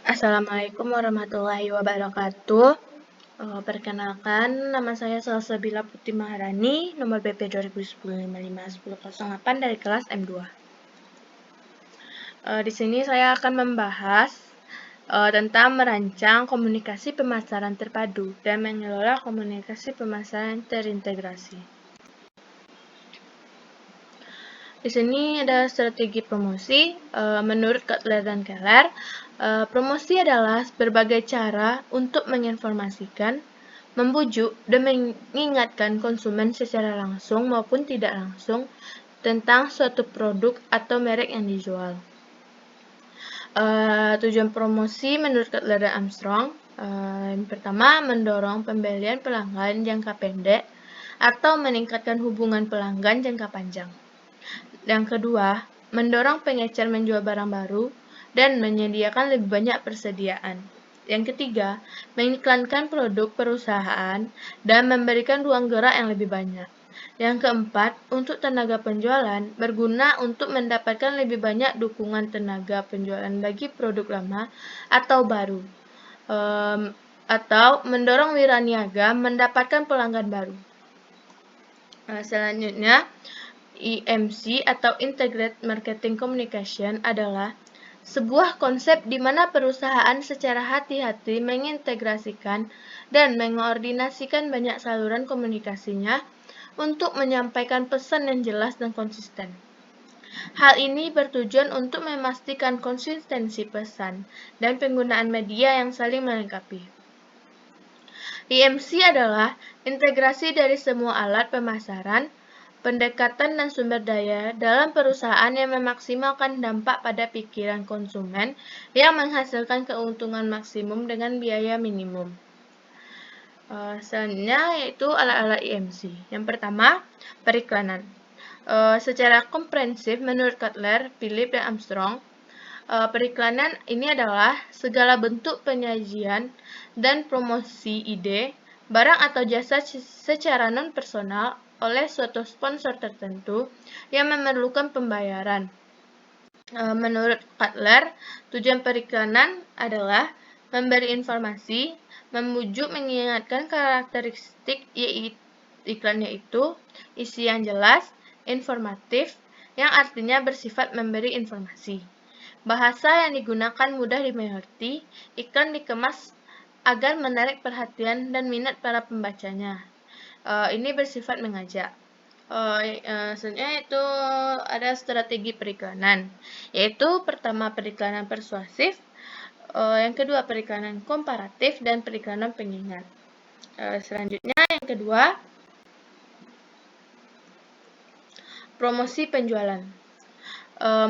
Assalamualaikum warahmatullahi wabarakatuh. Perkenalkan, nama saya Salsabila Putri Maharani, nomor BP 2010-55-1008 dari kelas M2. Di sini saya akan membahas tentang merancang komunikasi pemasaran terpadu dan mengelola komunikasi pemasaran terintegrasi. Di sini ada strategi promosi. Menurut Kotler dan Keller, promosi adalah berbagai cara untuk menginformasikan, membujuk, dan mengingatkan konsumen secara langsung maupun tidak langsung tentang suatu produk atau merek yang dijual. Tujuan promosi menurut Kotler dan Armstrong, yang pertama, mendorong pembelian pelanggan jangka pendek atau meningkatkan hubungan pelanggan jangka panjang. Yang kedua, mendorong pengecer menjual barang baru dan menyediakan lebih banyak persediaan. Yang ketiga, mengiklankan produk perusahaan dan memberikan ruang gerak yang lebih banyak. Yang keempat, untuk tenaga penjualan, berguna untuk mendapatkan lebih banyak dukungan tenaga penjualan bagi produk lama atau baru. Atau mendorong wiraniaga mendapatkan pelanggan baru. Selanjutnya, IMC atau Integrated Marketing Communication adalah sebuah konsep di mana perusahaan secara hati-hati mengintegrasikan dan mengoordinasikan banyak saluran komunikasinya untuk menyampaikan pesan yang jelas dan konsisten. Hal ini bertujuan untuk memastikan konsistensi pesan dan penggunaan media yang saling melengkapi. IMC adalah integrasi dari semua alat pemasaran, pendekatan dan sumber daya dalam perusahaan yang memaksimalkan dampak pada pikiran konsumen yang menghasilkan keuntungan maksimum dengan biaya minimum. Selanjutnya yaitu alat-alat IMC. Yang pertama, periklanan. Secara komprehensif menurut Kotler, Philip, dan Armstrong, periklanan ini adalah segala bentuk penyajian dan promosi ide, barang atau jasa secara non-personal oleh suatu sponsor tertentu yang memerlukan pembayaran. Menurut Kotler, tujuan periklanan adalah memberi informasi, membujuk, mengingatkan karakteristik iklan yaitu isi yang jelas, informatif, yang artinya bersifat memberi informasi. Bahasa yang digunakan mudah dimengerti, iklan dikemas agar menarik perhatian dan minat para pembacanya. Ini bersifat mengajak. Selanjutnya itu ada strategi periklanan, yaitu pertama periklanan persuasif, yang kedua periklanan komparatif, dan periklanan pengingat. Selanjutnya yang kedua, promosi penjualan.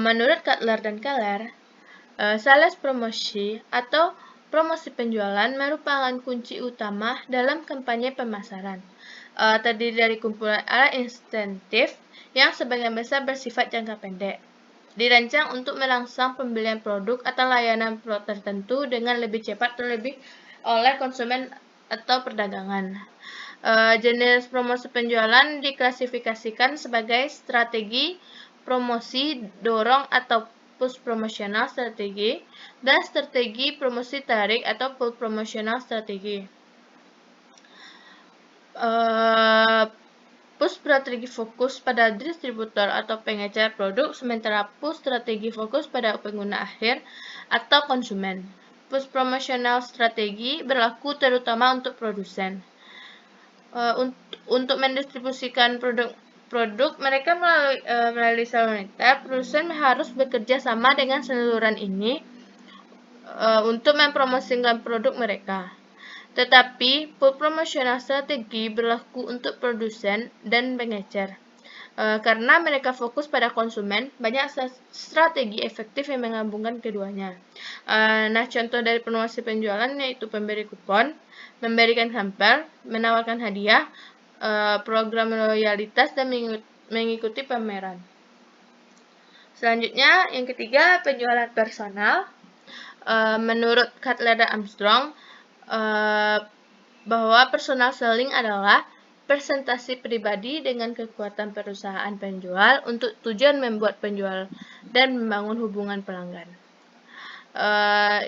Menurut Kotler dan Keller, sales promosi atau promosi penjualan merupakan kunci utama dalam kampanye pemasaran. Terdiri dari kumpulan alat insentif yang sebagian besar bersifat jangka pendek. Dirancang untuk merangsang pembelian produk atau layanan tertentu dengan lebih cepat terlebih oleh konsumen atau perdagangan. Jenis promosi penjualan diklasifikasikan sebagai strategi promosi dorong atau push promotional strategi dan strategi promosi tarik atau pull promotional strategi. Push strategi fokus pada distributor atau pengecer produk, sementara push strategi fokus pada pengguna akhir atau konsumen. Push promotional strategi berlaku terutama untuk produsen. Untuk mendistribusikan produk mereka melalui saluran retail, produsen harus bekerja sama dengan saluran ini untuk mempromosikan produk mereka. Tetapi, pull promotional strategi berlaku untuk produsen dan pengecer. Karena mereka fokus pada konsumen, banyak strategi efektif yang menggabungkan keduanya. Contoh dari promosi penjualan yaitu pemberi kupon, memberikan sampel, menawarkan hadiah, program loyalitas, dan mengikuti pameran. Selanjutnya, yang ketiga, penjualan personal. Menurut Kotler dan Armstrong, bahwa personal selling adalah presentasi pribadi dengan kekuatan perusahaan penjual untuk tujuan membuat penjual dan membangun hubungan pelanggan.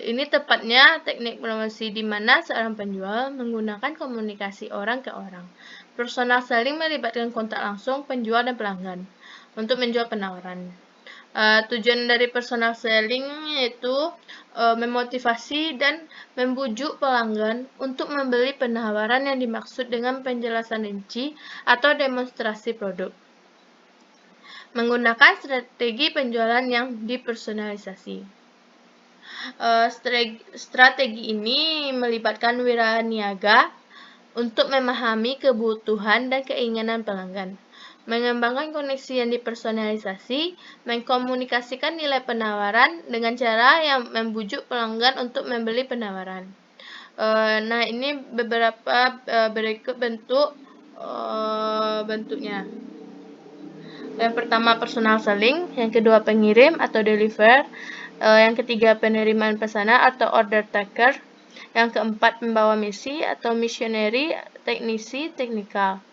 Ini tepatnya teknik promosi di mana seorang penjual menggunakan komunikasi orang ke orang. Personal selling melibatkan kontak langsung penjual dan pelanggan untuk menjual penawaran. Tujuan dari personal selling yaitu memotivasi dan membujuk pelanggan untuk membeli penawaran yang dimaksud dengan penjelasan rinci atau demonstrasi produk. Menggunakan strategi penjualan yang dipersonalisasi. Strategi ini melibatkan wiraniaga untuk memahami kebutuhan dan keinginan pelanggan, mengembangkan koneksi yang dipersonalisasi, mengkomunikasikan nilai penawaran dengan cara yang membujuk pelanggan untuk membeli penawaran. Nah, ini beberapa berikut bentuknya. Yang pertama personal selling, yang kedua pengirim atau deliver, yang ketiga penerimaan pesanan atau order taker, yang keempat pembawa misi atau missionary, teknisi, teknikal.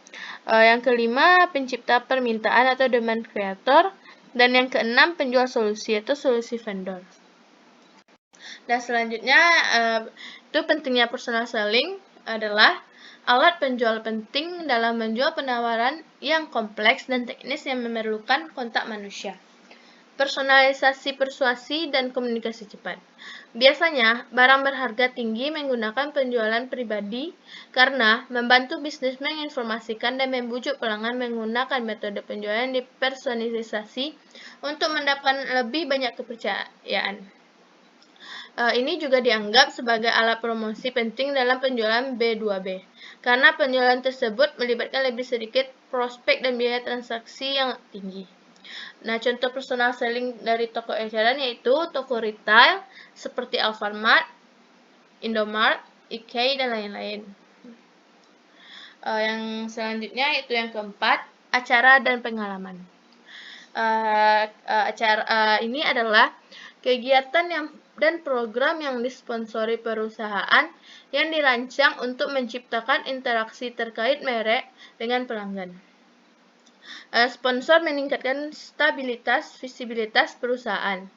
Yang kelima pencipta permintaan atau demand creator, dan yang keenam penjual solusi atau solusi vendor. Dan selanjutnya itu pentingnya personal selling adalah alat penjual penting dalam menjual penawaran yang kompleks dan teknis yang memerlukan kontak manusia. Personalisasi persuasi dan komunikasi cepat. Biasanya, barang berharga tinggi menggunakan penjualan pribadi karena membantu bisnis menginformasikan dan membujuk pelanggan menggunakan metode penjualan dipersonalisasi untuk mendapatkan lebih banyak kepercayaan. Ini juga dianggap sebagai alat promosi penting dalam penjualan B2B, karena penjualan tersebut melibatkan lebih sedikit prospek dan biaya transaksi yang tinggi. Nah, contoh personal selling dari toko eceran yaitu toko retail seperti Alfamart, Indomart, IKEA, dan lain-lain. Yang selanjutnya yaitu yang keempat, acara dan pengalaman. Acara ini adalah kegiatan dan program yang disponsori perusahaan yang dirancang untuk menciptakan interaksi terkait merek dengan pelanggan. Sponsor meningkatkan stabilitas visibilitas perusahaan.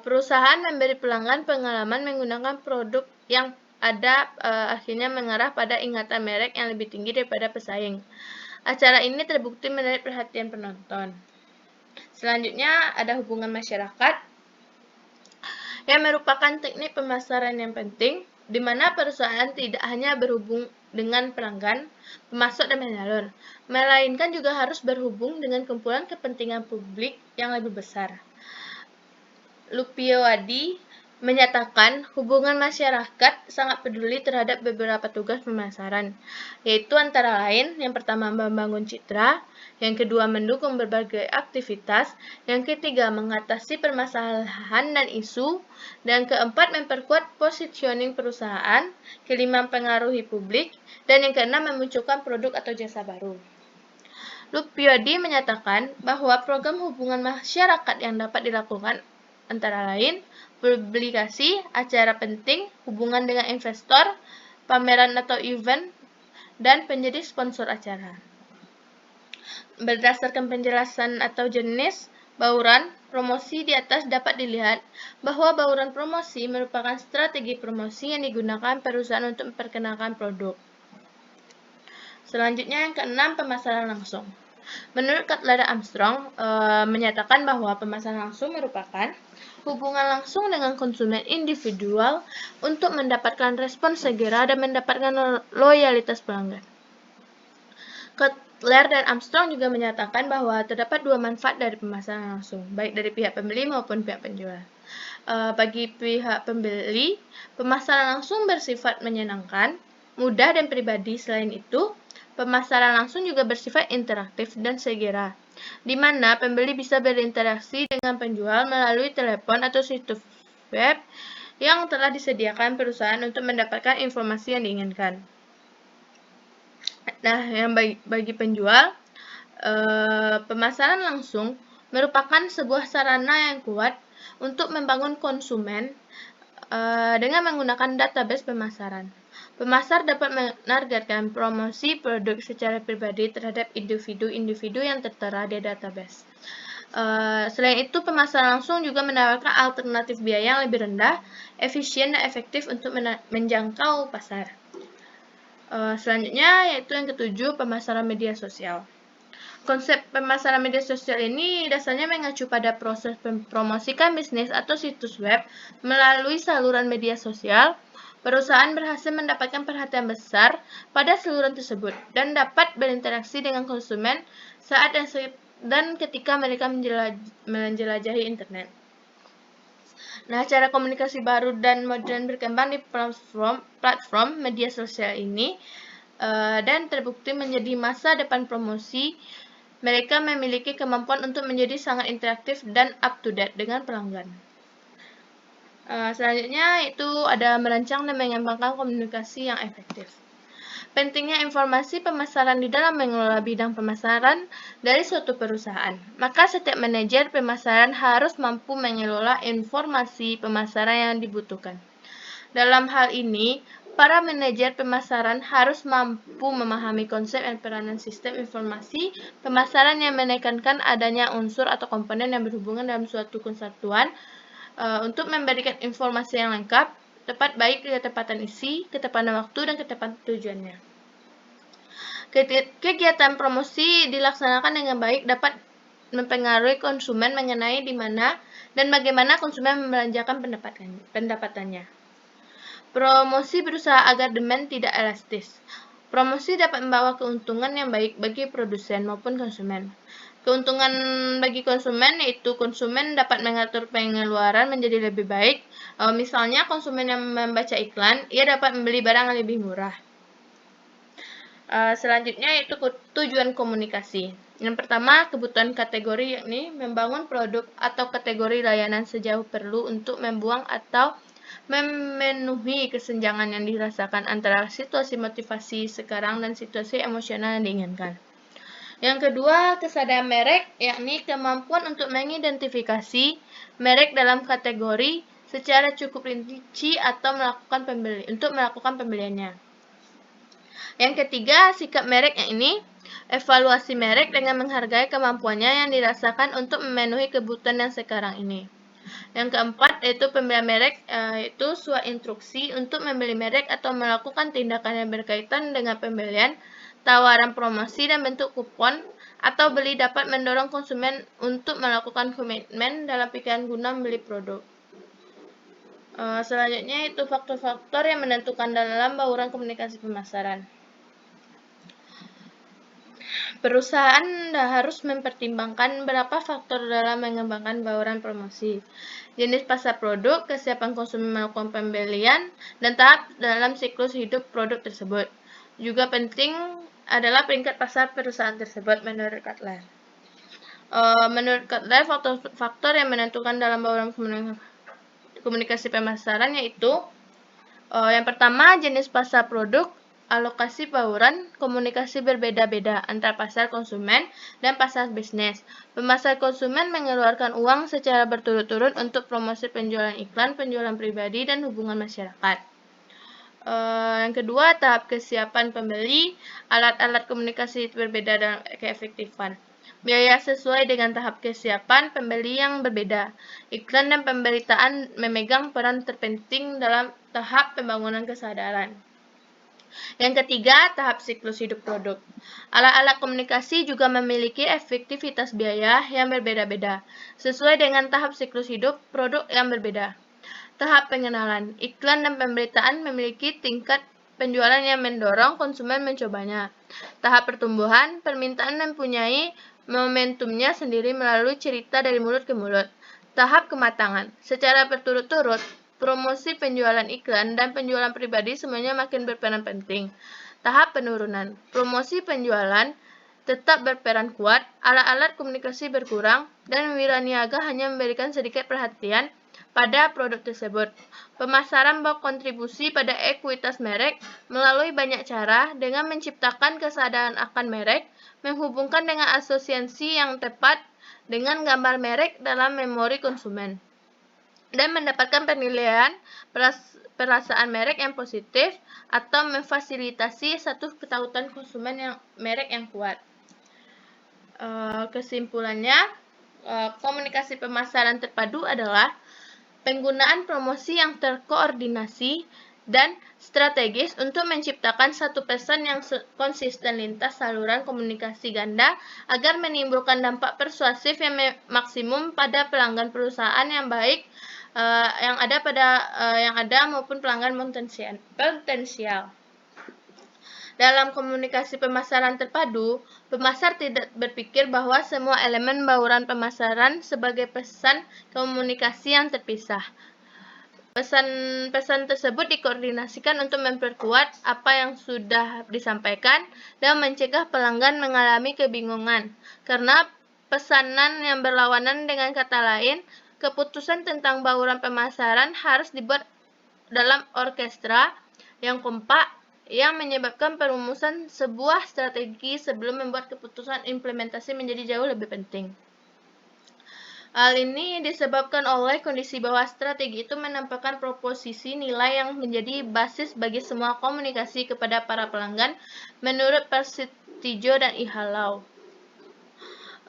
Perusahaan memberi pelanggan pengalaman menggunakan produk yang ada, akhirnya mengarah pada ingatan merek yang lebih tinggi daripada pesaing. Acara ini terbukti menarik perhatian penonton. Selanjutnya ada hubungan masyarakat yang merupakan teknik pemasaran yang penting, di mana perusahaan tidak hanya berhubung dengan pelanggan, pemasok, dan penyalur, melainkan juga harus berhubung dengan kumpulan kepentingan publik yang lebih besar. Lupiowadi menyatakan hubungan masyarakat sangat peduli terhadap beberapa tugas pemasaran, yaitu antara lain yang pertama membangun citra, yang kedua mendukung berbagai aktivitas, yang ketiga mengatasi permasalahan dan isu, dan keempat memperkuat positioning perusahaan, kelima mempengaruhi publik, dan yang keenam memunculkan produk atau jasa baru. Lupiowadi menyatakan bahwa program hubungan masyarakat yang dapat dilakukan antara lain publikasi, acara penting, hubungan dengan investor, pameran atau event, dan menjadi sponsor acara. Berdasarkan penjelasan atau jenis bauran promosi di atas dapat dilihat bahwa bauran promosi merupakan strategi promosi yang digunakan perusahaan untuk memperkenalkan produk. Selanjutnya yang keenam, pemasaran langsung. Menurut Cutler dan Armstrong, menyatakan bahwa pemasaran langsung merupakan hubungan langsung dengan konsumen individual untuk mendapatkan respon segera dan mendapatkan loyalitas pelanggan. Cutler dan Armstrong juga menyatakan bahwa terdapat dua manfaat dari pemasaran langsung, baik dari pihak pembeli maupun pihak penjual. Bagi pihak pembeli, pemasaran langsung bersifat menyenangkan, mudah, dan pribadi. Selain itu, pemasaran langsung juga bersifat interaktif dan segera, di mana pembeli bisa berinteraksi dengan penjual melalui telepon atau situs web yang telah disediakan perusahaan untuk mendapatkan informasi yang diinginkan. Nah, yang bagi penjual, pemasaran langsung merupakan sebuah sarana yang kuat untuk membangun konsumen dengan menggunakan database pemasaran. Pemasar dapat menargetkan promosi produk secara pribadi terhadap individu-individu yang tertera di database. Selain itu, pemasaran langsung juga menawarkan alternatif biaya yang lebih rendah, efisien, dan efektif untuk menjangkau pasar. Selanjutnya yaitu yang ketujuh, pemasaran media sosial. Konsep pemasaran media sosial ini dasarnya mengacu pada proses mempromosikan bisnis atau situs web melalui saluran media sosial. Perusahaan berhasil mendapatkan perhatian besar pada saluran tersebut dan dapat berinteraksi dengan konsumen saat dan ketika mereka menjelajahi internet. Nah, cara komunikasi baru dan modern berkembang di platform media sosial ini dan terbukti menjadi masa depan promosi. Mereka memiliki kemampuan untuk menjadi sangat interaktif dan up-to-date dengan pelanggan. Selanjutnya itu ada merancang dan mengembangkan komunikasi yang efektif. Pentingnya informasi pemasaran di dalam mengelola bidang pemasaran dari suatu perusahaan. Maka setiap manajer pemasaran harus mampu mengelola informasi pemasaran yang dibutuhkan. Dalam hal ini, para manajer pemasaran harus mampu memahami konsep dan peranan sistem informasi pemasaran yang menekankan adanya unsur atau komponen yang berhubungan dalam suatu kesatuan untuk memberikan informasi yang lengkap, tepat baik ketepatan isi, ketepatan waktu, dan ketepatan tujuannya. Kegiatan promosi dilaksanakan dengan baik dapat mempengaruhi konsumen mengenai di mana dan bagaimana konsumen membelanjakan pendapatannya. Promosi berusaha agar demand tidak elastis. Promosi dapat membawa keuntungan yang baik bagi produsen maupun konsumen. Keuntungan bagi konsumen yaitu konsumen dapat mengatur pengeluaran menjadi lebih baik. Misalnya konsumen yang membaca iklan, ia dapat membeli barang yang lebih murah. Selanjutnya yaitu tujuan komunikasi. Yang pertama, kebutuhan kategori, yakni membangun produk atau kategori layanan sejauh perlu untuk membuang atau memenuhi kesenjangan yang dirasakan antara situasi motivasi sekarang dan situasi emosional yang diinginkan. Yang kedua, kesadaran merek, yakni kemampuan untuk mengidentifikasi merek dalam kategori secara cukup rinci atau melakukan pembeliannya. Yang ketiga, sikap merek, yang ini evaluasi merek dengan menghargai kemampuannya yang dirasakan untuk memenuhi kebutuhan yang sekarang ini. Yang keempat yaitu pembelian merek, yaitu suatu instruksi untuk membeli merek atau melakukan tindakan yang berkaitan dengan pembelian, tawaran promosi dan bentuk kupon atau beli dapat mendorong konsumen untuk melakukan komitmen dalam pikiran guna membeli produk. Selanjutnya itu faktor-faktor yang menentukan dalam bauran komunikasi pemasaran. Perusahaan harus mempertimbangkan beberapa faktor dalam mengembangkan bauran promosi. Jenis pasar produk, kesiapan konsumen melakukan pembelian, dan tahap dalam siklus hidup produk tersebut. Juga penting adalah peringkat pasar perusahaan tersebut menurut Kotler. Menurut Kotler, faktor yang menentukan dalam bauran komunikasi pemasaran yaitu yang pertama, jenis pasar produk, alokasi bauran, komunikasi berbeda-beda antara pasar konsumen dan pasar bisnis. Pemasar konsumen mengeluarkan uang secara berturut-turut untuk promosi penjualan iklan, penjualan pribadi, dan hubungan masyarakat. Yang kedua, tahap kesiapan pembeli, alat-alat komunikasi berbeda dan keefektifan. Biaya sesuai dengan tahap kesiapan pembeli yang berbeda. Iklan dan pemberitaan memegang peran terpenting dalam tahap pembangunan kesadaran. Yang ketiga, tahap siklus hidup produk. Alat-alat komunikasi juga memiliki efektivitas biaya yang berbeda-beda, sesuai dengan tahap siklus hidup produk yang berbeda. Tahap pengenalan. Iklan dan pemberitaan memiliki tingkat penjualan yang mendorong konsumen mencobanya. Tahap pertumbuhan, permintaan mempunyai momentumnya sendiri melalui cerita dari mulut ke mulut. Tahap kematangan. Secara berturut-turut, promosi penjualan iklan dan penjualan pribadi semuanya makin berperan penting. Tahap penurunan. Promosi penjualan tetap berperan kuat, alat-alat komunikasi berkurang, dan wiraniaga hanya memberikan sedikit perhatian pada produk tersebut. Pemasaran berkontribusi pada ekuitas merek melalui banyak cara dengan menciptakan kesadaran akan merek, menghubungkan dengan asosiasi yang tepat dengan gambar merek dalam memori konsumen, dan mendapatkan penilaian perasaan merek yang positif atau memfasilitasi satu ketakutan konsumen yang merek yang kuat. Kesimpulannya, komunikasi pemasaran terpadu adalah penggunaan promosi yang terkoordinasi dan strategis untuk menciptakan satu pesan yang konsisten lintas saluran komunikasi ganda agar menimbulkan dampak persuasif yang maksimum pada pelanggan perusahaan yang baik yang ada maupun pelanggan potensial. Dalam komunikasi pemasaran terpadu, pemasar tidak berpikir bahwa semua elemen bauran pemasaran sebagai pesan komunikasi yang terpisah. Pesan-pesan tersebut dikoordinasikan untuk memperkuat apa yang sudah disampaikan dan mencegah pelanggan mengalami kebingungan. Karena pesanan yang berlawanan, dengan kata lain, keputusan tentang bauran pemasaran harus dibuat dalam orkestra yang kompak yang menyebabkan perumusan sebuah strategi sebelum membuat keputusan implementasi menjadi jauh lebih penting. Hal ini disebabkan oleh kondisi bahwa strategi itu menampakkan proposisi nilai yang menjadi basis bagi semua komunikasi kepada para pelanggan menurut Persistijo dan Ihalau.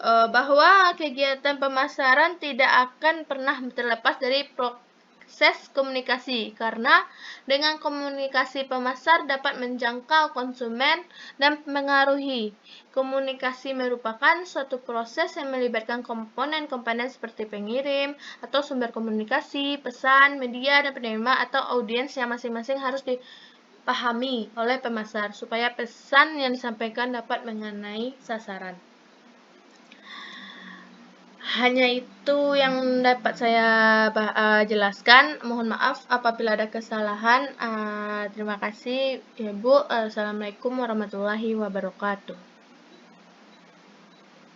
Bahwa kegiatan pemasaran tidak akan pernah terlepas dari proses komunikasi, karena dengan komunikasi pemasar dapat menjangkau konsumen dan mengaruhi. Komunikasi merupakan suatu proses yang melibatkan komponen-komponen seperti pengirim atau sumber komunikasi, pesan, media, dan penerima atau audiens yang masing-masing harus dipahami oleh pemasar supaya pesan yang disampaikan dapat mengenai sasaran. Hanya itu yang dapat saya jelaskan. Mohon maaf apabila ada kesalahan. Terima kasih, Ibu. Assalamualaikum warahmatullahi wabarakatuh.